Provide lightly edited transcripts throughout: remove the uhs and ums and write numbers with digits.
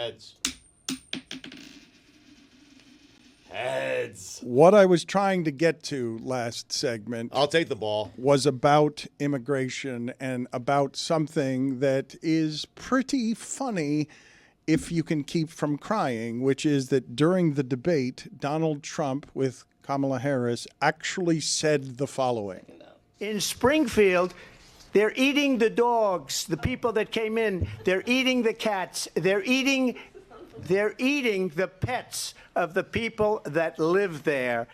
Heads. Heads. What I was trying to get to last segment, I'll take the ball, was about immigration and about something that is pretty funny if you can keep from crying, which is that during the debate, Donald Trump with Kamala Harris actually said the following. In Springfield, they're eating the dogs, the people that came in. They're eating the cats. They're eating the pets of the people that live there.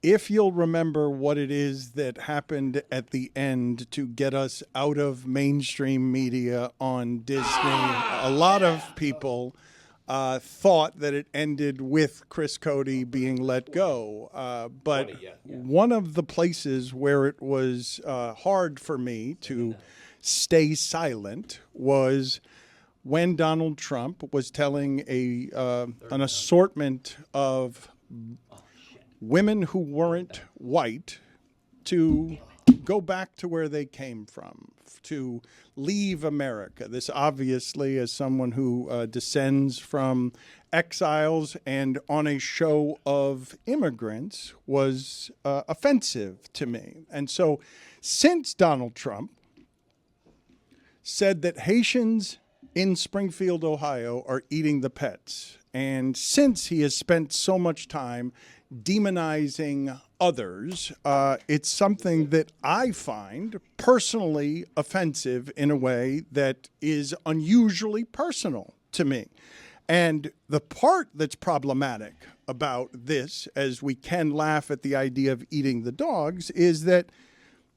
If you'll remember what it is that happened at the end to get us out of mainstream media on Disney, a lot of people thought that it ended with Chris Cody being let go. But one of the places where it was hard for me to stay silent was when Donald Trump was telling an assortment of women who weren't white to go back to where they came from, to leave America. This obviously, as someone who descends from exiles and on a show of immigrants, was offensive to me. And so since Donald Trump said that Haitians in Springfield, Ohio, are eating the pets, and since he has spent so much time demonizing others, it's something that I find personally offensive in a way that is unusually personal to me. And the part that's problematic about this, as we can laugh at the idea of eating the dogs, is that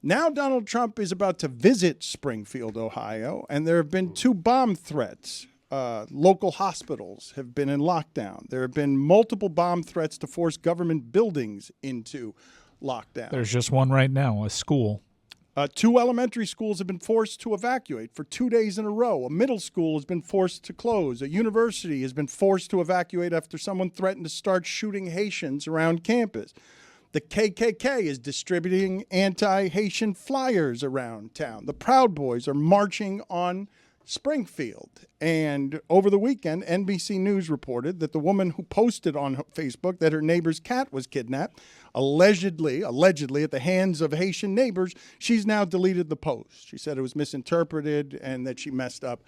now Donald Trump is about to visit Springfield, Ohio, and there have been 2 bomb threats. Local hospitals have been in lockdown. There have been multiple bomb threats to force government buildings into lockdown. There's just one right now, a school. 2 elementary schools have been forced to evacuate for 2 days in a row. A middle school has been forced to close. A university has been forced to evacuate after someone threatened to start shooting Haitians around campus. The KKK is distributing anti-Haitian flyers around town. The Proud Boys are marching on Springfield. And over the weekend, NBC News reported that the woman who posted on Facebook that her neighbor's cat was kidnapped, allegedly at the hands of Haitian neighbors, she's now deleted the post. She said it was misinterpreted and that she messed up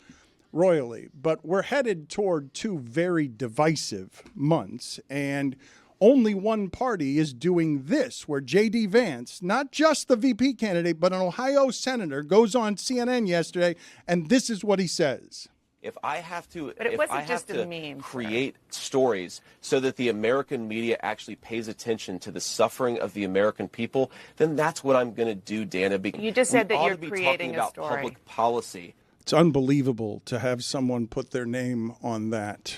royally. But we're headed toward 2 very divisive months, and only one party is doing this, where J.D. Vance, not just the VP candidate, but an Ohio senator, goes on CNN yesterday, and this is what he says. If I have to, But it if wasn't I have just a to meme, create stories so that the American media actually pays attention to the suffering of the American people, then that's what I'm going to do, Dana. You just said that you're be creating talking a about story. public policy. It's unbelievable to have someone put their name on that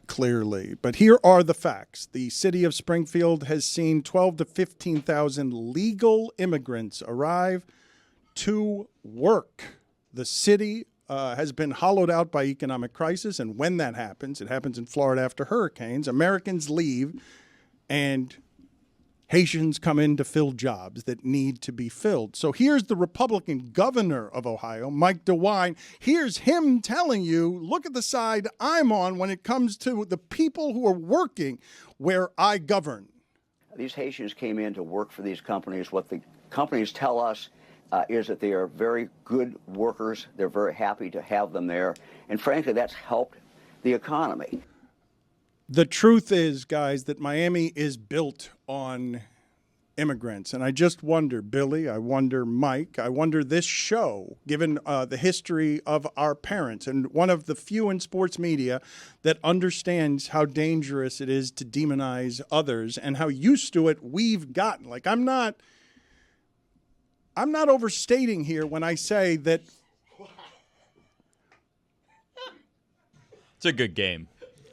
clearly. But here are the facts. The city of Springfield has seen 12 to 15,000 legal immigrants arrive to work. The city has been hollowed out by economic crisis, and when that happens, it happens in Florida after hurricanes, Americans leave and Haitians come in to fill jobs that need to be filled. So here's the Republican governor of Ohio, Mike DeWine. Here's him telling you, look at the side I'm on when it comes to the people who are working where I govern. These Haitians came in to work for these companies. What the companies tell us is that they are very good workers. They're very happy to have them there. And frankly, that's helped the economy. The truth is, guys, that Miami is built on immigrants. And I just wonder, Billy, I wonder, Mike, I wonder this show, given the history of our parents, and one of the few in sports media that understands how dangerous it is to demonize others and how used to it we've gotten. Like, I'm not overstating here when I say that. It's a good game.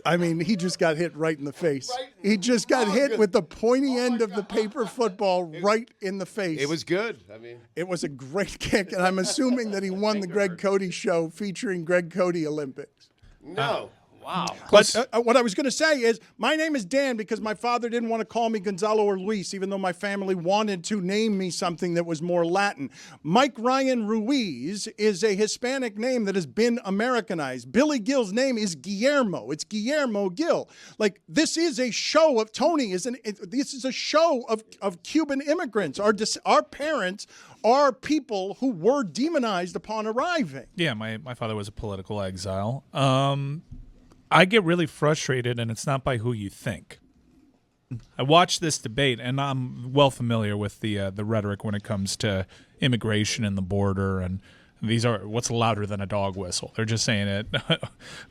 I mean, he just got hit right in the face. He just got hit with the pointy end of the paper football right in the face. It was good. I mean, it was a great kick, and I'm assuming that he won the Greg Cody show featuring Greg Cody Olympics. No. Wow. But what I was going to say is my name is Dan because my father didn't want to call me Gonzalo or Luis, even though my family wanted to name me something that was more Latin. Mike Ryan Ruiz is a Hispanic name that has been Americanized. Billy Gil's name is Guillermo. It's Guillermo Gil. Like, this is a show of Tony. This is a show of Cuban immigrants. Our parents are people who were demonized upon arriving. Yeah, my father was a political exile. I get really frustrated, and it's not by who you think. I watch this debate, and I'm well familiar with the rhetoric when it comes to immigration and the border, and these are what's louder than a dog whistle. They're just saying it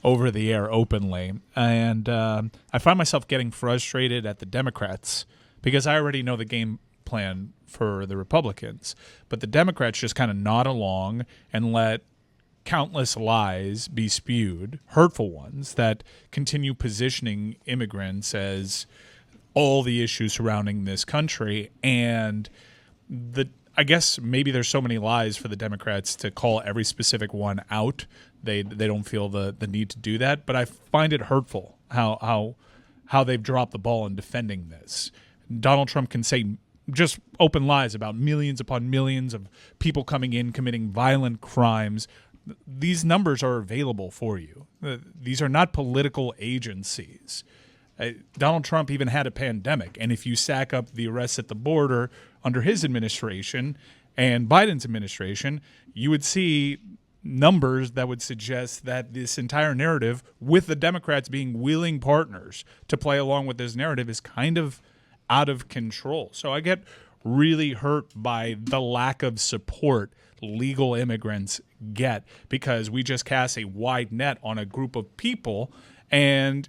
over the air openly, and I find myself getting frustrated at the Democrats because I already know the game plan for the Republicans, but the Democrats just kind of nod along and let countless lies be spewed, hurtful ones that continue positioning immigrants as all the issues surrounding this country. And I guess maybe there's so many lies for the Democrats to call every specific one out. They don't feel the need to do that, but I find it hurtful how they've dropped the ball in defending this. Donald Trump can say just open lies about millions upon millions of people coming in committing violent crimes. These numbers are available for you. These are not political agencies. Donald Trump even had a pandemic, and if you stack up the arrests at the border under his administration and Biden's administration, you would see numbers that would suggest that this entire narrative, with the Democrats being willing partners to play along with this narrative, is kind of out of control. So I get really hurt by the lack of support legal immigrants get because we just cast a wide net on a group of people and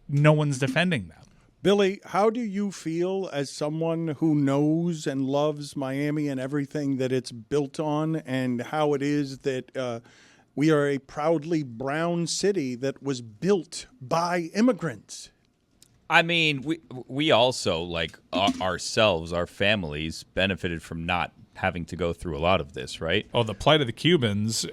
no one's defending them. Billy, how do you feel as someone who knows and loves Miami and everything that it's built on, and how it is that we are a proudly brown city that was built by immigrants? I mean, we also, like ourselves, our families, benefited from not having to go through a lot of this, right? Oh, the plight of the Cubans,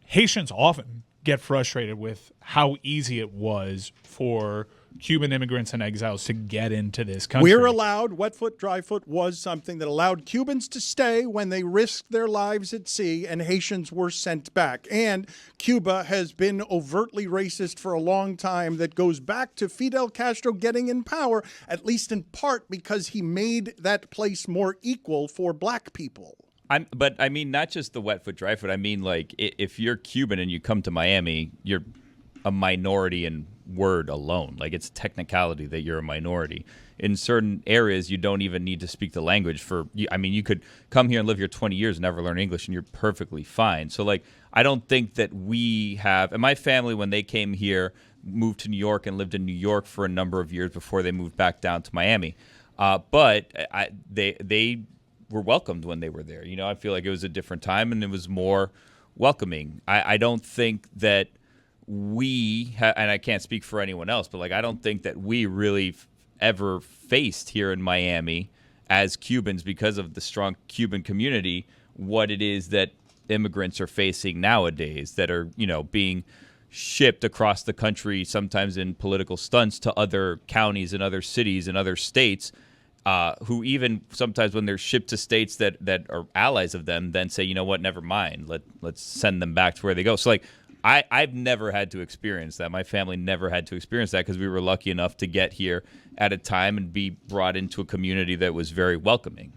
Haitians often get frustrated with how easy it was for Cuban immigrants and exiles to get into this country. We're allowed, wet foot, dry foot was something that allowed Cubans to stay when they risked their lives at sea, and Haitians were sent back. And Cuba has been overtly racist for a long time that goes back to Fidel Castro getting in power, at least in part because he made that place more equal for black people. But I mean, not just the wet foot, dry foot. I mean, like, if you're Cuban and you come to Miami, you're a minority in word alone. Like, it's technicality that you're a minority. In certain areas, you don't even need to speak the language you could come here and live here 20 years and never learn English, and you're perfectly fine. So, like, I don't think that we have, and my family, when they came here, moved to New York and lived in New York for a number of years before they moved back down to Miami. But they were welcomed when they were there. You know, I feel like it was a different time and it was more welcoming. I don't think that and I can't speak for anyone else, but, like, I don't think that we really ever faced here in Miami as Cubans, because of the strong Cuban community, what it is that immigrants are facing nowadays that are, you know, being shipped across the country, sometimes in political stunts, to other counties and other cities and other states, who even sometimes when they're shipped to states that are allies of them, then say, you know what, never mind, let's send them back to where they go. So, like, I've never had to experience that. My family never had to experience that because we were lucky enough to get here at a time and be brought into a community that was very welcoming.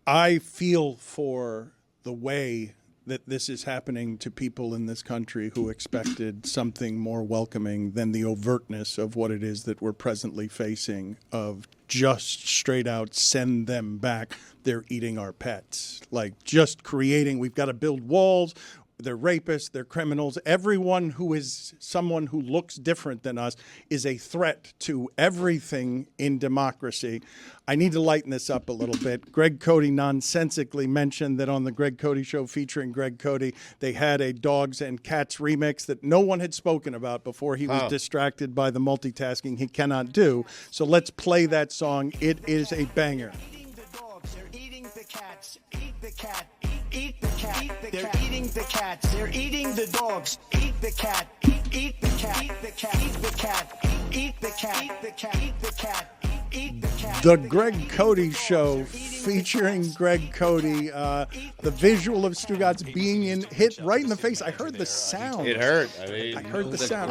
I feel for the way that this is happening to people in this country who expected something more welcoming than the overtness of what it is that we're presently facing, of just straight out send them back. They're eating our pets. Like, just creating, we've got to build walls. They're rapists, they're criminals. Everyone who is someone who looks different than us is a threat to everything in democracy. I need to lighten this up a little bit. Greg Cody nonsensically mentioned that on the Greg Cody Show featuring Greg Cody, they had a Dogs and Cats remix that no one had spoken about before he was distracted by the multitasking he cannot do. So let's play that song. It is a banger. Eating the dogs, they're eating the cats. Eat the cat, eat Eat the cat. They're eating the cats. They're eating the dogs. Eat the cat. Eat the cat. Eat the cat. Eat the cat. Eat the cat. Eat the cat. Eat the cat. Eat the cat. The Greg Cody Show, featuring Greg Cody. The visual of Stugotz being hit right in the face. I heard the sound. It hurt. I mean, I heard the sound.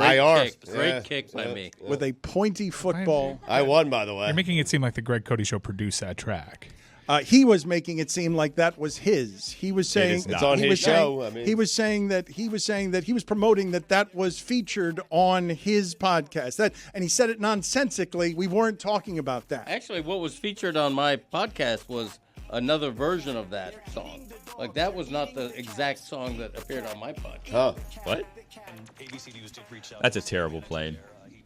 Great kick by me. With a pointy football. I won, by the way. You're making it seem like the Greg Cody Show produced that track. He was making it seem like that was his. He was saying It's on his show. I mean, he was saying that he was promoting that was featured on his podcast. And he said it nonsensically. We weren't talking about that. Actually, what was featured on my podcast was another version of that song. Like, that was not the exact song that appeared on my podcast. Oh, What? That's a terrible plane.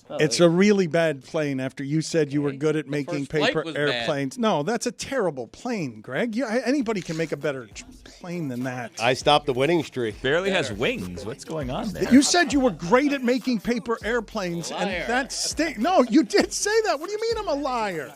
It's a really bad plane after you said you were good at making first flight paper was airplanes. No, that's a terrible plane, Greg. Anybody can make a better plane than that. I stopped the winning streak. Barely has wings. What's going on there? You said you were great at making paper airplanes, and Liar. that's No, you did say that. What do you mean I'm a liar?